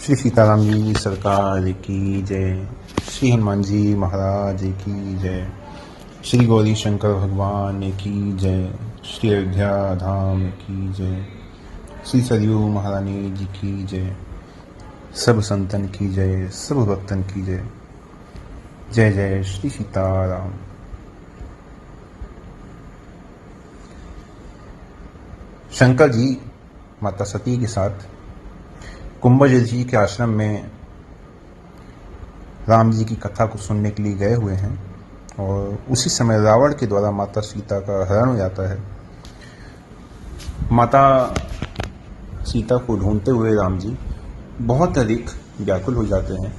श्री सीताराम जी सरकार की जय। श्री हनुमान जी महाराज की जय। श्री गौरी शंकर भगवान की जय। श्री अयोध्या धाम की जय। श्री सरयू महारानी जी की जय। सब संतन की जय, सब भक्तन की जय। जय जय श्री सीताराम। शंकर जी माता सती के साथ कुंभज ऋषि के आश्रम में राम जी की कथा को सुनने के लिए गए हुए हैं और उसी समय रावण के द्वारा माता सीता का हरण हो जाता है। माता सीता को ढूंढते हुए राम जी बहुत अधिक व्याकुल हो जाते हैं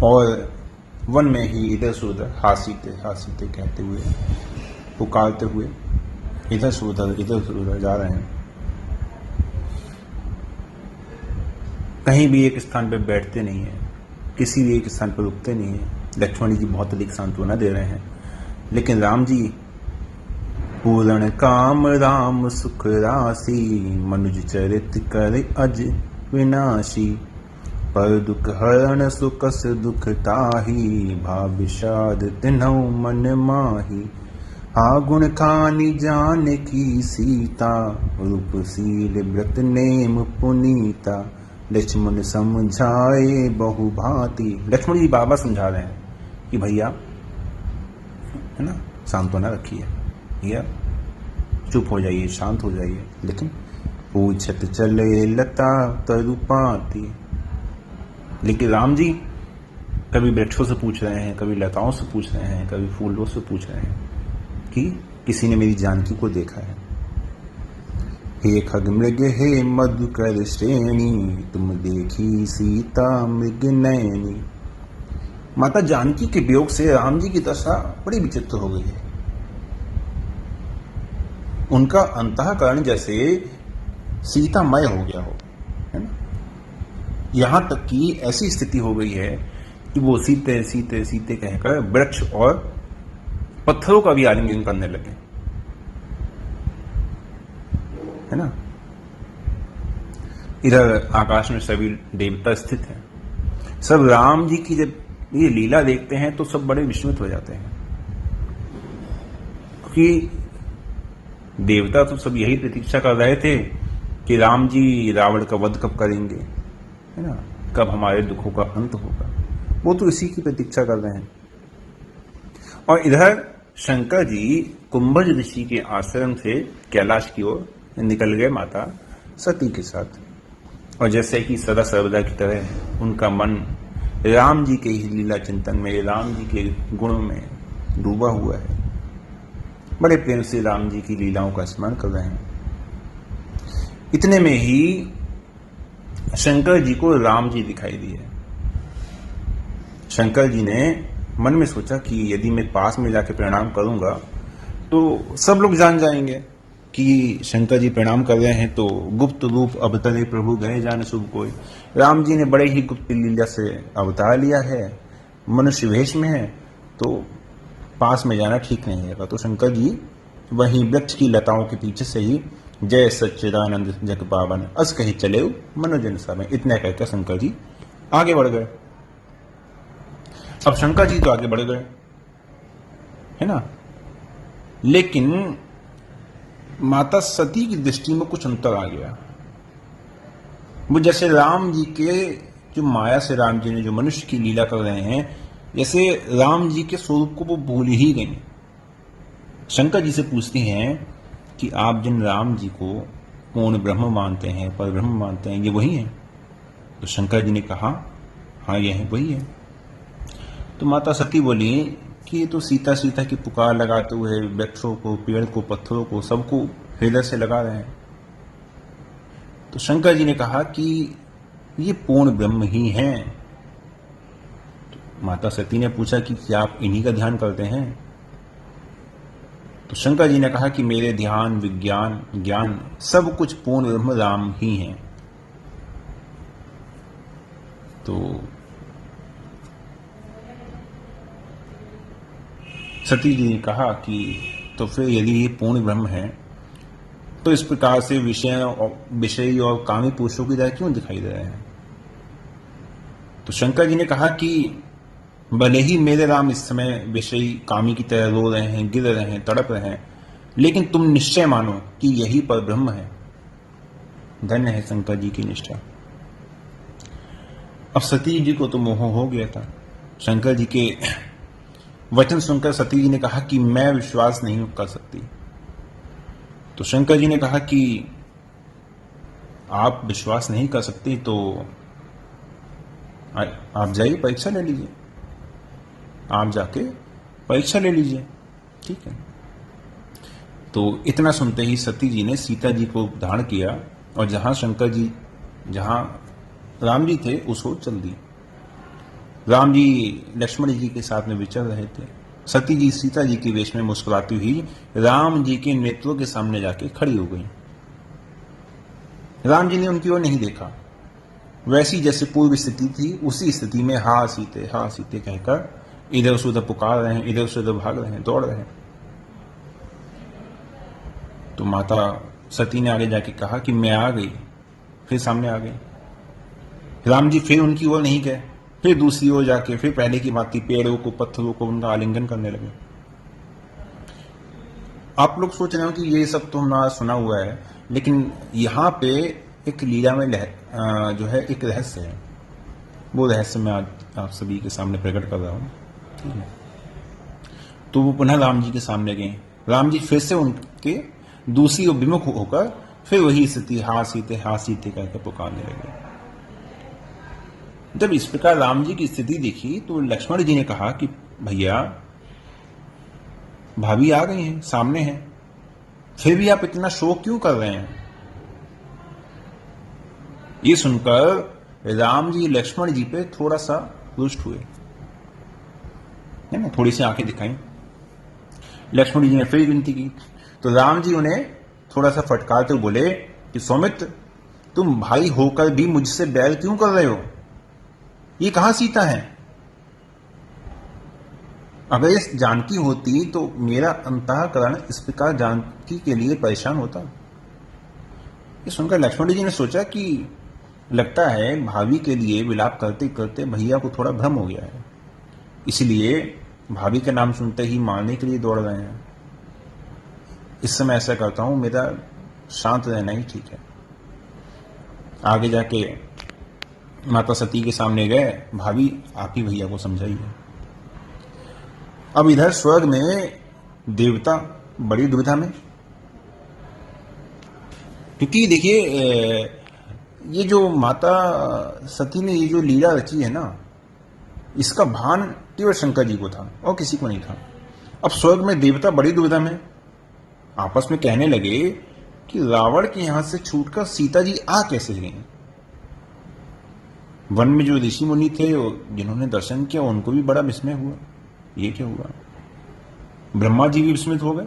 और वन में ही इधर से उधर हासीते कहते हुए, पुकारते हुए इधर से उधर जा रहे हैं। कहीं भी एक स्थान पर बैठते नहीं है, किसी भी एक स्थान पर रुकते नहीं है। लक्ष्मण जी बहुत अधिक सांत्वना दे रहे हैं, लेकिन राम जी पूर्ण काम राम सुख राशि, मनुज चरित कर अज विनाशी, पर दुख हरण सुकस दुख ताही, भाव विषाद तिन्हु मन माही, हा गुण खानी जान की सीता, रूपशील व्रत नेम पुनीता, लक्ष्मण समझाए बहु भांति। लक्ष्मण जी बाबा समझा रहे हैं कि भैया है ना, सांत्वना रखिए, भैया चुप हो जाइए, शांत हो जाइए। लेकिन पूछत चले लता तरुपाती, लेकिन राम जी कभी वृक्षों से पूछ रहे हैं, कभी लताओं से पूछ रहे हैं, कभी फूलों से पूछ रहे हैं कि किसी ने मेरी जानकी को देखा है। हे खग मृग हे मधुकर श्रेणी, तुम देखी सीता मृग नयनी। माता जानकी के वियोग से राम जी की दशा बड़ी विचित्र हो गई है। उनका अंतःकरण जैसे सीतामय हो गया हो, है ना। यहां तक कि ऐसी स्थिति हो गई है कि वो सीते सीते सीते कहकर वृक्ष और पत्थरों का भी आलिंगन करने लगे, है ना। इधर आकाश में सभी देवता स्थित हैं। सब राम जी की जब ये लीला देखते हैं तो सब बड़े विस्मित हो जाते हैं, क्योंकि देवता तो सब यही प्रतीक्षा कर रहे थे कि राम जी रावण का वध कब करेंगे, है ना, कब हमारे दुखों का अंत होगा। वो तो इसी की प्रतीक्षा कर रहे हैं। और इधर शंकर जी कुंभज ऋषि के आश्रम से कैलाश की ओर निकल गए माता सती के साथ, और जैसे कि सदा सर्वदा की तरह उनका मन राम जी के ही लीला चिंतन में, राम जी के गुणों में डूबा हुआ है। बड़े प्रेम से राम जी की लीलाओं का स्मरण कर रहे हैं। इतने में ही शंकर जी को राम जी दिखाई दिए। शंकर जी ने मन में सोचा कि यदि मैं पास में जाके प्रणाम करूंगा तो सब लोग जान जाएंगे कि शंकर जी प्रणाम कर रहे हैं, तो गुप्त रूप अवतरे प्रभु गए जान शुभ कोई। राम जी ने बड़े ही गुप्त लीला से अवतार लिया है, मनुष्य वेश में है, तो पास में जाना ठीक नहीं है। तो शंकर जी वहीं वृक्ष की लताओं के पीछे से ही जय सच्चिदानंद जग पावन अस कही चले मनोजन समय, इतने कहकर शंकर जी आगे बढ़ गए। अब शंकर जी तो आगे बढ़ गए, है ना, लेकिन माता सती की दृष्टि में कुछ अंतर आ गया। वो जैसे राम जी के जो माया से राम जी ने जो मनुष्य की लीला कर रहे हैं, जैसे राम जी के स्वरूप को वो भूल ही गए। शंकर जी से पूछती हैं कि आप जिन राम जी को पूर्ण ब्रह्म मानते हैं, पर ब्रह्म मानते हैं, ये वही हैं? तो शंकर जी ने कहा हाँ ये है, वही है। तो माता सती बोली कि ये तो सीता सीता की पुकार लगाते हुए वृक्षों को, पेड़ को, पत्थरों को, सबको हृदय से लगा रहे हैं। तो शंकर जी ने कहा कि ये पूर्ण ब्रह्म ही हैं। तो माता सती ने पूछा कि क्या आप इन्हीं का ध्यान करते हैं? तो शंकर जी ने कहा कि मेरे ध्यान, विज्ञान, ज्ञान सब कुछ पूर्ण ब्रह्म राम ही हैं। तो सती जी ने कहा कि तो फिर यदि ये पूर्ण ब्रह्म है तो इस प्रकार से विषयी और कामी पुरुषों की तरह क्यों दिखाई दे रहे हैं? तो शंकर जी ने कहा कि भले ही मेरे राम इस समय विषयी कामी की तरह रो रहे हैं, गिर रहे हैं, तड़प रहे हैं, लेकिन तुम निश्चय मानो कि यही पर ब्रह्म है। धन्य है शंकर जी की निष्ठा। अब सती जी को तो मोह हो गया था। शंकर जी के वचन सुनकर सती जी ने कहा कि मैं विश्वास नहीं कर सकती। तो शंकर जी ने कहा कि आप विश्वास नहीं कर सकती तो आप जाइए, परीक्षा ले लीजिए, आप जाके परीक्षा ले लीजिए, ठीक है। तो इतना सुनते ही सती जी ने सीता जी को धारण किया और जहां राम जी थे उस ओर चल दी। राम जी लक्ष्मण जी के साथ में विचर रहे थे। सती जी सीता जी के वेश में मुस्कुराती हुई राम जी के नेत्रों के सामने जाके खड़ी हो गई। राम जी ने उनकी ओर नहीं देखा। वैसी जैसे पूर्व स्थिति थी उसी स्थिति में हा सीते कहकर इधर से उधर पुकार रहे हैं, इधर से उधर भाग रहे हैं, दौड़ रहे हैं। तो माता सती ने आगे जाके कहा कि मैं आ गई, फिर सामने आ गई। राम जी फिर उनकी ओर नहीं गए, फिर दूसरी ओर जाके फिर पहले की भांति पेड़ों को, पत्थरों को उनका आलिंगन करने लगे। आप लोग सोच रहे हो कि ये सब तो हमने सुना हुआ है, लेकिन यहां पे एक लीला में जो है एक रहस्य है। वो रहस्य मैं आज आप सभी के सामने प्रकट कर रहा हूं, ठीक है। तो वो पुनः राम जी के सामने गए। राम जी फिर से उनके दूसरी ओर विमुख होकर फिर वही स्थिति हा सीते करके पुकारने लगे। जब इस प्रकार राम जी की स्थिति देखी तो लक्ष्मण जी ने कहा कि भैया भाभी आ गई हैं, सामने हैं, फिर भी आप इतना शोक क्यों कर रहे हैं? ये सुनकर राम जी लक्ष्मण जी पे थोड़ा सा रुष्ट हुए, है ना, थोड़ी सी आंखें दिखाई। लक्ष्मण जी ने फिर विनती की तो राम जी उन्हें थोड़ा सा फटकारते हुए बोले कि सौमित्र, तुम भाई होकर भी मुझसे बैर क्यों कर रहे हो? ये कहां सीता है? अगर ये जानकी होती तो मेरा अंतःकरण इस प्रकार जानकी के लिए परेशान होता। ये सुनकर लक्ष्मण जी ने सोचा कि लगता है भाभी के लिए विलाप करते करते भैया को थोड़ा भ्रम हो गया है, इसलिए भाभी का नाम सुनते ही मारने के लिए दौड़ रहे हैं। इस समय ऐसा करता हूं, मेरा शांत रहना ही ठीक है। आगे जाके माता सती के सामने गए, भाभी आप ही भैया को समझाइए। अब इधर स्वर्ग में देवता बड़ी दुविधा में, क्योंकि देखिए ये जो माता सती ने ये जो लीला रची है ना, इसका भान केवल शंकर जी को था और किसी को नहीं था। अब स्वर्ग में देवता बड़ी दुविधा में, आपस में कहने लगे कि रावण के यहां से छूटकर सीता जी आ कैसे गई? वन में जो ऋषि मुनि थे जिन्होंने दर्शन किया उनको भी बड़ा विस्मय हुआ, ये क्या हुआ? ब्रह्मा जी भी विस्मित हो गए,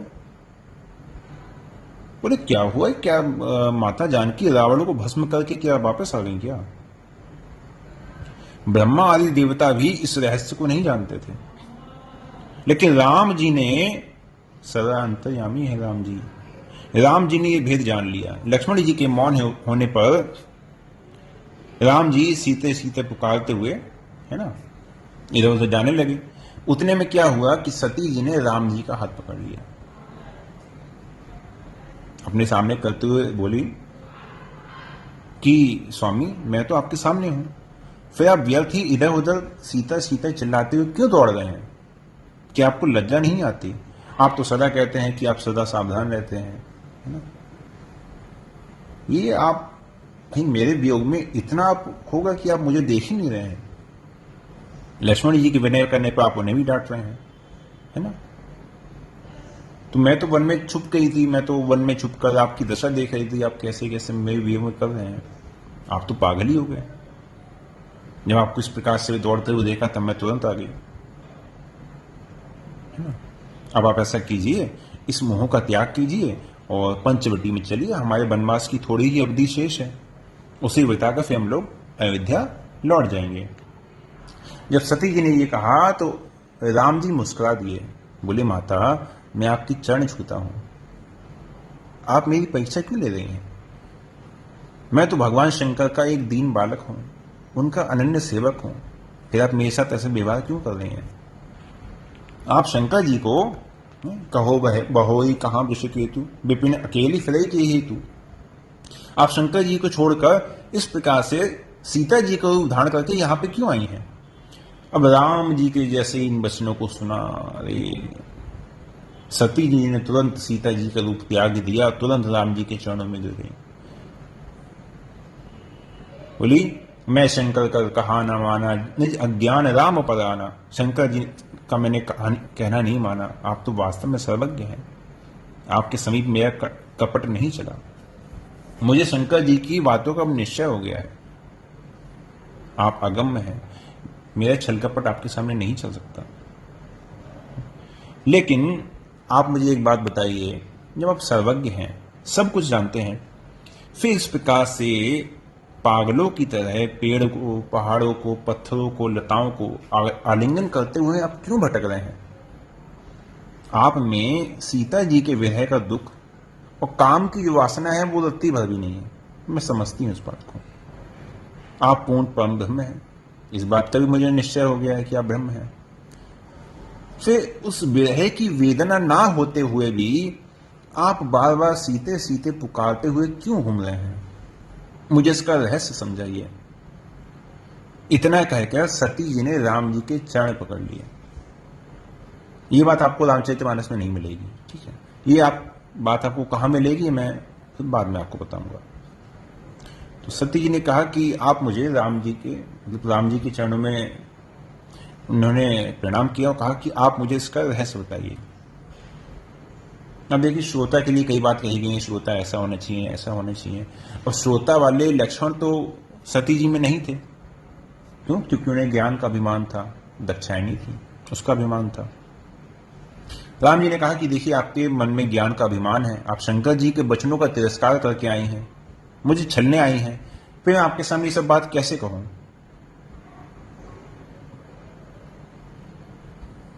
बोले क्या हुआ? क्या माता जानकी रावण को भस्म करके क्या वापस आ गई क्या? ब्रह्मा आदि देवता भी इस रहस्य को नहीं जानते थे, लेकिन राम जी ने, सदा अंतर्यामी है राम जी ने ये भेद जान लिया। लक्ष्मण जी के मौन होने पर राम जी सीते सीते पुकारते हुए, है ना, इधर उधर जाने लगे। उतने में क्या हुआ कि सती जी ने राम जी का हाथ पकड़ लिया, अपने सामने करते हुए बोली कि स्वामी मैं तो आपके सामने हूं, फिर आप व्यर्थ ही इधर उधर सीता सीता चिल्लाते हुए क्यों दौड़ रहे हैं? क्या आपको लज्जा नहीं आती? आप तो सदा कहते हैं कि आप सदा सावधान रहते हैं, है ना। ये आप कहीं मेरे वियोग में इतना आप होगा कि आप मुझे देख ही नहीं रहे हैं। लक्ष्मण जी के विनय करने पर आप उन्हें भी डांट रहे हैं, है ना। तो मैं तो वन में छुप गई थी, मैं तो वन में छुप कर आपकी दशा देख रही थी, आप कैसे कैसे मेरे वियोग में कर रहे हैं। आप तो पागल ही हो गए। जब आपको इस प्रकार से दौड़ते हुए देखा तब मैं तुरंत आ गई, है ना। अब आप ऐसा कीजिए, इस मोह का त्याग कीजिए और पंचवटी में चलिए। हमारे वनवास की थोड़ी ही अवधि शेष है, उसे बिताकर फिर हम लोग अयोध्या लौट जाएंगे। जब सती जी ने ये कहा तो राम जी मुस्कुरा दिए, बोले माता मैं आपकी चरण छूता हूं, आप मेरी परीक्षा क्यों ले रही हैं? मैं तो भगवान शंकर का एक दीन बालक हूं, उनका अनन्य सेवक हूं, फिर आप मेरे साथ ऐसे व्यवहार क्यों कर रही हैं? आप शंकर जी को कहो बहोई कहां विषकेतु विपिन अकेली फिरे के हेतु, आप शंकर जी को छोड़कर इस प्रकार से सीता जी को धारण करके यहां पे क्यों आई हैं? अब राम जी के जैसे इन वचनों को सुना, अरे सती जी ने तुरंत सीता जी का रूप त्याग दिया, तुरंत राम जी के चरणों में गिर गई। बोली मैं शंकर का कहा ना माना, निज अज्ञान राम पराना। शंकर जी का मैंने कहना नहीं माना, आप तो वास्तव में सर्वज्ञ हैं, आपके समीप मेरा कपट नहीं चला। मुझे शंकर जी की बातों का अब निश्चय हो गया है, आप अगम्य हैं, मेरा छल कपट आपके सामने नहीं चल सकता। लेकिन आप मुझे एक बात बताइए, जब आप सर्वज्ञ हैं, सब कुछ जानते हैं, फिर इस प्रकार से पागलों की तरह पेड़ को, पहाड़ों को, पत्थरों को, लताओं को आलिंगन करते हुए आप क्यों भटक रहे हैं? आप में सीता जी के विरह का दुख और काम की जो वासना है वो रत्ती भर भी नहीं है। मैं समझती हूं इस बात को। आप पूर्ण परम ब्रह्म हैं, इस बात का भी मुझे निश्चय हो गया है कि आप ब्रह्म हैं। फिर उस विरह की वेदना ना होते हुए भी आप बार बार सीते सीते पुकारते हुए क्यों घूम रहे हैं? मुझे इसका रहस्य समझाइए। इतना कहकर सती जी ने राम जी के चरण पकड़ लिए। ये बात आपको रामचरितमानस में नहीं मिलेगी, ठीक है? ये बात आपको कहां मिलेगी, मैं फिर बाद में आपको बताऊंगा। तो सती जी ने कहा कि आप मुझे राम जी के चरणों में उन्होंने प्रणाम किया और कहा कि आप मुझे इसका रहस्य बताइए। अब देखिए, श्रोता के लिए कई बात कही गई है, श्रोता ऐसा होना चाहिए, ऐसा होना चाहिए, और श्रोता वाले लक्षण तो सती जी में नहीं थे। क्यों? क्योंकि उन्हें ज्ञान का अभिमान था, दक्षायनी थी, उसका अभिमान था। राम जी ने कहा कि देखिए, आपके मन में ज्ञान का अभिमान है, आप शंकर जी के वचनों का तिरस्कार करके आई हैं, मुझे छलने आई हैं, फिर मैं आपके सामने ये सब बात कैसे कहूं?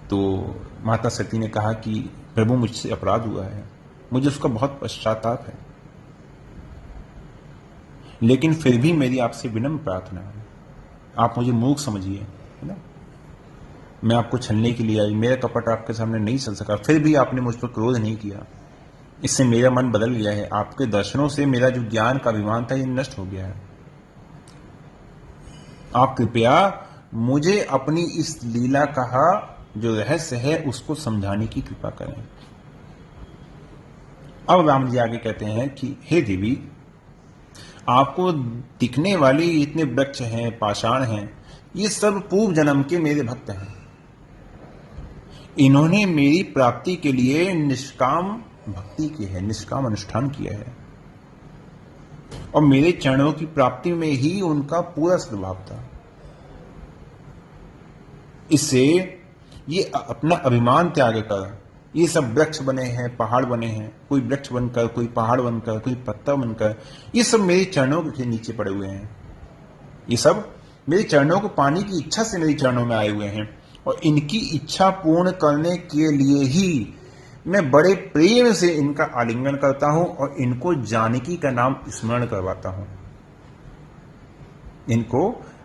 तो माता सती ने कहा कि प्रभु, मुझसे अपराध हुआ है, मुझे उसका बहुत पश्चाताप है, लेकिन फिर भी मेरी आपसे विनम्र प्रार्थना है, आप मुझे मूर्ख समझिए, है ना? मैं आपको छलने के लिए आई, मेरा कपट आपके सामने नहीं चल सका, फिर भी आपने मुझ पर क्रोध नहीं किया, इससे मेरा मन बदल गया है। आपके दर्शनों से मेरा जो ज्ञान का अभिमान था, ये नष्ट हो गया है। आप कृपया मुझे अपनी इस लीला का जो रहस्य है उसको समझाने की कृपा करें। अब राम जी आगे कहते हैं कि हे देवी, आपको दिखने वाले इतने वृक्ष हैं, पाषाण हैं, ये सब पूर्व जन्म के मेरे भक्त हैं। इन्होंने मेरी प्राप्ति के लिए निष्काम भक्ति की है, निष्काम अनुष्ठान किया है, और मेरे चरणों की प्राप्ति में ही उनका पूरा स्वभाव था। इससे ये अपना अभिमान त्याग कर ये सब वृक्ष बने हैं, पहाड़ बने हैं, कोई वृक्ष बनकर, कोई पहाड़ बनकर, कोई पत्ता बनकर, ये सब मेरे चरणों के नीचे पड़े हुए हैं। ये सब मेरे चरणों को पाने की इच्छा से मेरे चरणों में आए हुए हैं, और इनकी इच्छा पूर्ण करने के लिए ही मैं बड़े प्रेम से इनका आलिंगन करता हूं और इनको जानकी का नाम स्मरण करवाता हूं, इनको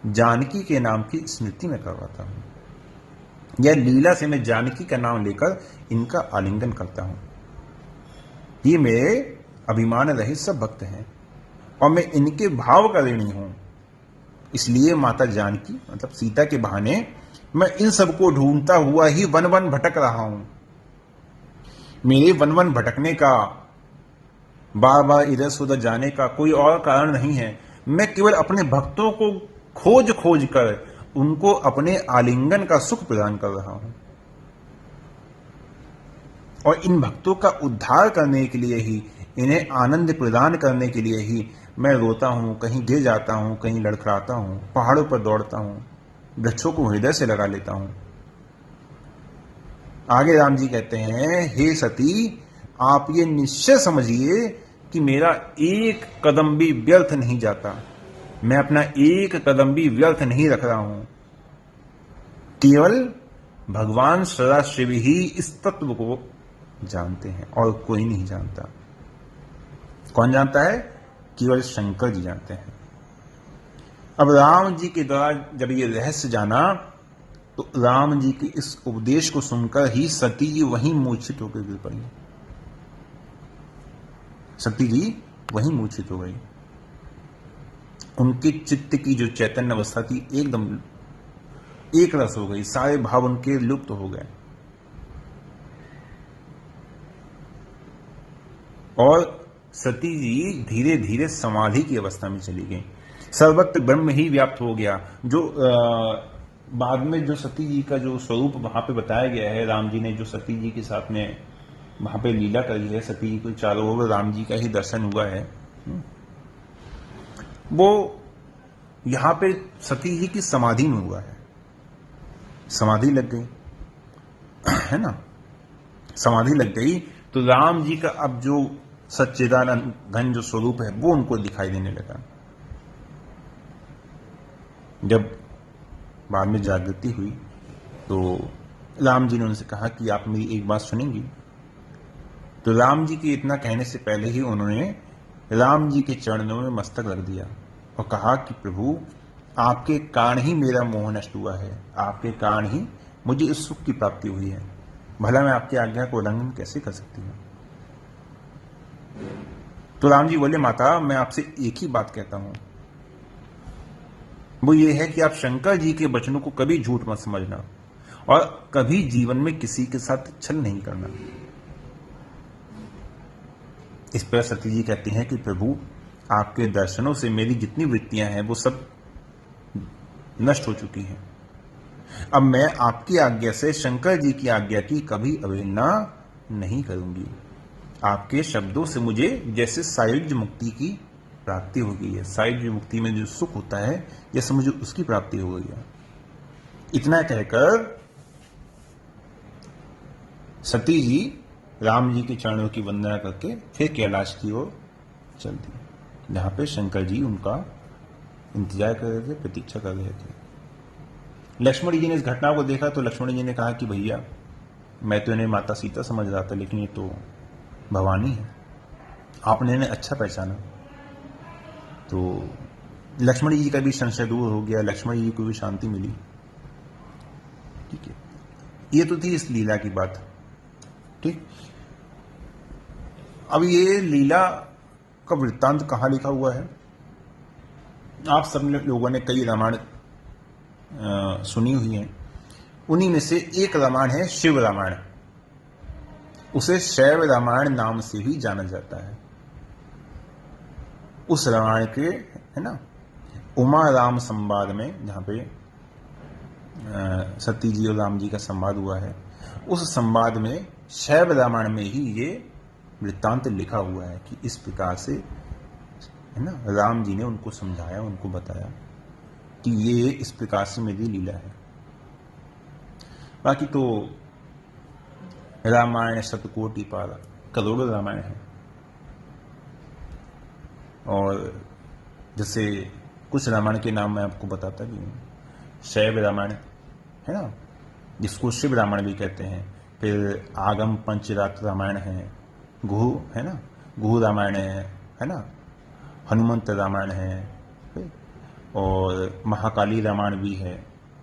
जानकी के नाम की स्मृति में करवाता हूं, या लीला से मैं जानकी का नाम लेकर इनका आलिंगन करता हूं। ये मेरे अभिमान रहित सब भक्त हैं और मैं इनके भाव का ऋणी हूं। इसलिए माता जानकी मतलब सीता के बहाने मैं इन सबको ढूंढता हुआ ही वन वन भटक रहा हूं। मेरे वन वन भटकने का, बार बार इधर से उधर जाने का कोई और कारण नहीं है। मैं केवल अपने भक्तों को खोज खोज कर उनको अपने आलिंगन का सुख प्रदान कर रहा हूं, और इन भक्तों का उद्धार करने के लिए ही, इन्हें आनंद प्रदान करने के लिए ही मैं रोता हूं, कहीं गिर जाता हूं, कहीं लड़खड़ाता हूं, पहाड़ों पर दौड़ता हूं, वृक्षों को हृदय से लगा लेता हूं। आगे राम जी कहते हैं, हे सती, आप ये निश्चय समझिए कि मेरा एक कदम भी व्यर्थ नहीं जाता, मैं अपना एक कदम भी व्यर्थ नहीं रख रहा हूं। केवल भगवान सदाशिव ही इस तत्व को जानते हैं और कोई नहीं जानता। कौन जानता है? केवल शंकर जी जानते हैं। अब राम जी के द्वारा जब ये रहस्य जाना तो राम जी के इस उपदेश को सुनकर ही सती जी वहीं मूर्छित होकर गिर पड़ी। सती जी वहीं मूर्छित हो गई। उनके चित्त की जो चैतन्य अवस्था थी एकदम एक रस हो गई, सारे भाव उनके लुप्त हो गए और सती जी धीरे धीरे समाधि की अवस्था में चली गई। सर्वत्र ब्रह्म ही व्याप्त हो गया। जो बाद में जो सती जी का जो स्वरूप वहां पे बताया गया है, राम जी ने जो सती जी के साथ में वहां पे लीला करी है, सती जी को चारों ओर राम जी का ही दर्शन हुआ है, वो यहां पे सती जी की समाधि में हुआ है। समाधि लग गई है ना, समाधि लग गई तो राम जी का अब जो सच्चिदानंद घन जो स्वरूप है वो उनको दिखाई देने लगा। जब बाद में जागृति हुई तो राम जी ने उनसे कहा कि आप मेरी एक बात सुनेंगी। तो राम जी के इतना कहने से पहले ही उन्होंने राम जी के चरणों में मस्तक रख दिया और कहा कि प्रभु, आपके कारण ही मेरा मोह नष्ट हुआ है, आपके कारण ही मुझे इस सुख की प्राप्ति हुई है, भला मैं आपकी आज्ञा को उल्लंघन कैसे कर सकती हूं। तो राम जी बोले, माता मैं आपसे एक ही बात कहता हूं, वो ये है कि आप शंकर जी के वचनों को कभी झूठ मत समझना और कभी जीवन में किसी के साथ छल नहीं करना। इस पर सती जी कहती हैं कि प्रभु, आपके दर्शनों से मेरी जितनी वृत्तियां हैं वो सब नष्ट हो चुकी हैं। अब मैं आपकी आज्ञा से शंकर जी की आज्ञा की कभी अवहेलना नहीं करूंगी। आपके शब्दों से मुझे जैसे सायुज्य मुक्ति की प्राप्ति हो गई है, सायुज्य मुक्ति में जो सुख होता है जैसे मुझे उसकी प्राप्ति हो गई है। इतना कहकर सती जी राम जी के चरणों की वंदना करके फिर कैलाश की ओर चल दी, जहां पे शंकर जी उनका इंतजार कर रहे थे, प्रतीक्षा कर रहे थे। लक्ष्मण जी ने इस घटना को देखा तो लक्ष्मण जी ने कहा कि भैया, मैं तो इन्हें माता सीता समझ रहा था, लेकिन ये तो भवानी है, आपने इन्हें अच्छा पहचाना। तो लक्ष्मण जी का भी संशय दूर हो गया, लक्ष्मण जी को भी शांति मिली। ठीक है, ये तो थी इस लीला की बात। ठीक, अब ये लीला का वृत्तांत कहां लिखा हुआ है? आप सब लोगों ने कई रामायण सुनी हुई है, उन्हीं में से एक रामायण है शिव रामायण। उसे शैव रामायण नाम से भी जाना जाता है। उस रामायण के, है ना, उमा राम संवाद में, जहां पे सती जी और राम जी का संवाद हुआ है, उस संवाद में शैव रामायण में ही ये वृत्तांत लिखा हुआ है कि इस प्रकार से, है ना, राम जी ने उनको समझाया, उनको बताया कि ये इस प्रकार से मेरी लीला है। बाकी तो रामायण शतकोटि पारा, करोड़ों रामायण है। और जैसे कुछ रामायण के नाम मैं आपको बताता भी हूँ। शैव रामायण है ना, जिसको शिव रामायण भी कहते हैं। फिर आगम पंचरात्र रामायण है, गुहू, है ना, गुहू रामायण है ना, हनुमंत रामायण है, और महाकाली रामायण भी है।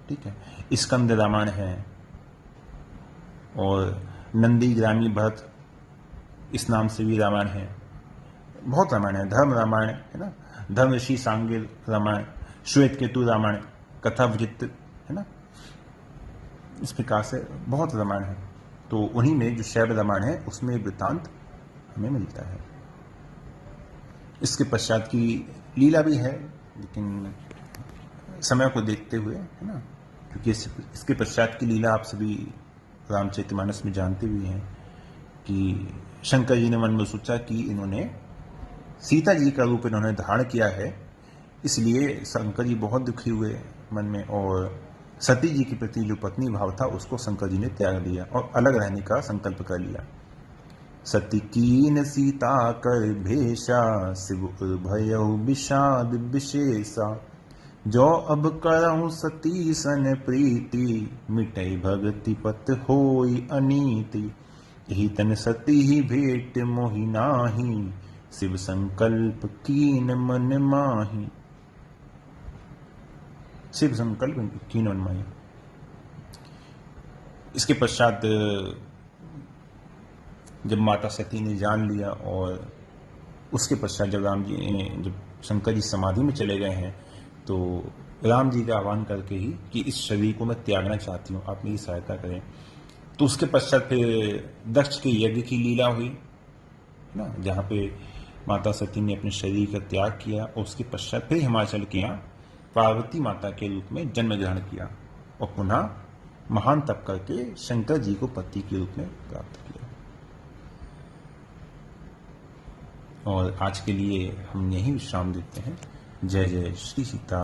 ठीक है, स्कंद रामायण है, और नंदी ग्रामी भरत, इस नाम से भी रामायण है। बहुत रामायण है। धर्म रामायण है ना, धर्म ऋषि सांगे रामायण, श्वेत केतु रामायण, कथा वृत्त, है ना, इस प्रकार से बहुत रामायण है। तो उन्हीं में जो शैव रामायण है उसमें वृत्तांत हमें मिलता है। इसके पश्चात की लीला भी है, लेकिन समय को देखते हुए, है ना, क्योंकि इसके पश्चात की लीला आप सभी रामचरितमानस में जानते भी हैं कि शंकर जी ने मन में सोचा कि इन्होंने सीता जी का रूप इन्होंने धारण किया है, इसलिए शंकर जी बहुत दुखी हुए मन में, और सती जी के प्रति जो पत्नी भाव था उसको शंकर जी ने त्याग दिया और अलग रहने का संकल्प कर लिया। सती कीन सीता कर भेषा, शिव भयउ विषाद विशेषा, जो अब करऊं सती सन प्रीति, मिटई भगति पत होई अनीति, यही तन सती ही भेंट मोहि नाही, शिव संकल्प कीन मन माही, शिव संकल्प कीन मन माही। इसके पश्चात जब माता सती ने जान लिया और उसके पश्चात जब जब शंकर जी समाधि में चले गए हैं तो राम जी का आह्वान करके ही कि इस शरीर को मैं त्यागना चाहती हूँ, आप मेरी सहायता करें। तो उसके पश्चात फिर दक्ष के यज्ञ की लीला हुई ना, जहाँ पे माता सती ने अपने शरीर का त्याग किया और उसके पश्चात फिर हिमाचल के यहाँ पार्वती माता के रूप में जन्म ग्रहण किया और पुनः महान तप करके शंकर जी को पति के रूप में प्राप्त किया। और आज के लिए हम यही विश्राम देते हैं। जय जय श्री सीता।